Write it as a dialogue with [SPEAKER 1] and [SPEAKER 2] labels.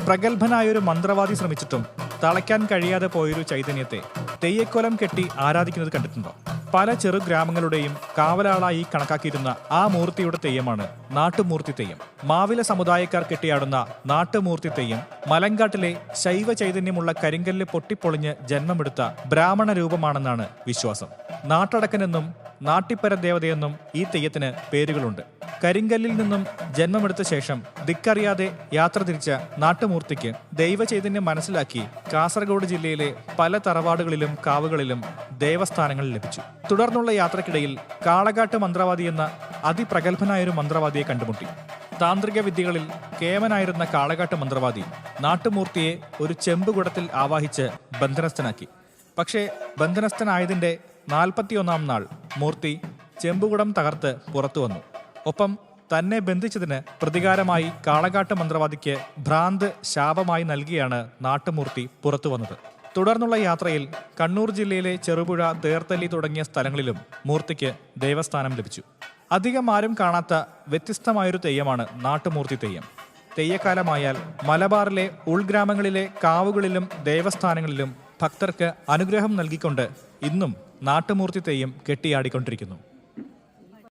[SPEAKER 1] പ്രഗത്ഭനായൊരു മന്ത്രവാദി ശ്രമിച്ചിട്ടും തളയ്ക്കാൻ കഴിയാതെ പോയൊരു ചൈതന്യത്തെ തെയ്യക്കോലം കെട്ടി ആരാധിക്കുന്നത് കണ്ടിട്ടുണ്ടോ? പല ചെറു ഗ്രാമങ്ങളുടെയും കാവലാളായി കണക്കാക്കിയിരുന്ന ആ മൂർത്തിയുടെ തെയ്യമാണ് നാട്ടുമൂർത്തി തെയ്യം. മാവില സമുദായക്കാർ കെട്ടിയാടുന്ന നാട്ടുമൂർത്തി തെയ്യം മലങ്കാട്ടിലെ ശൈവ ചൈതന്യമുള്ള കരിങ്കല്ല് പൊട്ടിപ്പൊളിഞ്ഞ് ജന്മമെടുത്ത ബ്രാഹ്മണ രൂപമാണെന്നാണ് വിശ്വാസം. നാട്ടടക്കനെന്നും നാട്ടിപ്പര ദേവതയെന്നും ഈ തെയ്യത്തിന് പേരുകളുണ്ട്. കരിങ്കല്ലിൽ നിന്നും ജന്മമെടുത്ത ശേഷം ദിക്കറിയാതെ യാത്ര തിരിച്ച നാട്ടുമൂർത്തിക്ക് ദൈവചൈതന്യം മനസ്സിലാക്കി കാസർഗോഡ് ജില്ലയിലെ പല തറവാടുകളിലും കാവുകളിലും ദേവസ്ഥാനങ്ങൾ ലഭിച്ചു. തുടർന്നുള്ള യാത്രക്കിടയിൽ കാളകാട്ട് മന്ത്രവാദി എന്ന അതിപ്രഗത്ഭനായൊരു മന്ത്രവാദിയെ കണ്ടുമുട്ടി. താന്ത്രിക വിദ്യകളിൽ കേമനായിരുന്ന കാളകാട്ട് മന്ത്രവാദി നാട്ടുമൂർത്തിയെ ഒരു ചെമ്പുകുടത്തിൽ ആവാഹിച്ച് ബന്ധനസ്ഥനാക്കി. പക്ഷേ ബന്ധനസ്ഥനായതിന്റെ 41-ാം നാൾ മൂർത്തി ചെമ്പുകുടം തകർത്ത് പുറത്തു വന്നു. ഒപ്പം തന്നെ ബന്ധിച്ചതിന് പ്രതികാരമായി കാളകാട്ട് മന്ത്രവാദിക്ക് ഭ്രാന്ത് ശാപമായി നൽകിയാണ് നാട്ടുമൂർത്തി പുറത്തു വന്നത്. തുടർന്നുള്ള യാത്രയിൽ കണ്ണൂർ ജില്ലയിലെ ചെറുപുഴ, തേർത്തല്ലി തുടങ്ങിയ സ്ഥലങ്ങളിലും മൂർത്തിക്ക് ദേവസ്ഥാനം ലഭിച്ചു. അധികം ആരും കാണാത്ത വ്യത്യസ്തമായൊരു തെയ്യമാണ് നാട്ടുമൂർത്തി തെയ്യം. തെയ്യക്കാലമായാൽ മലബാറിലെ ഉൾഗ്രാമങ്ങളിലെ കാവുകളിലും ദേവസ്ഥാനങ്ങളിലും ഭക്തർക്ക് അനുഗ്രഹം നൽകിക്കൊണ്ട് ഇന്നും നാട്ടുമൂർത്തി തെയ്യം കെട്ടിയാടിക്കൊണ്ടിരിക്കുന്നു.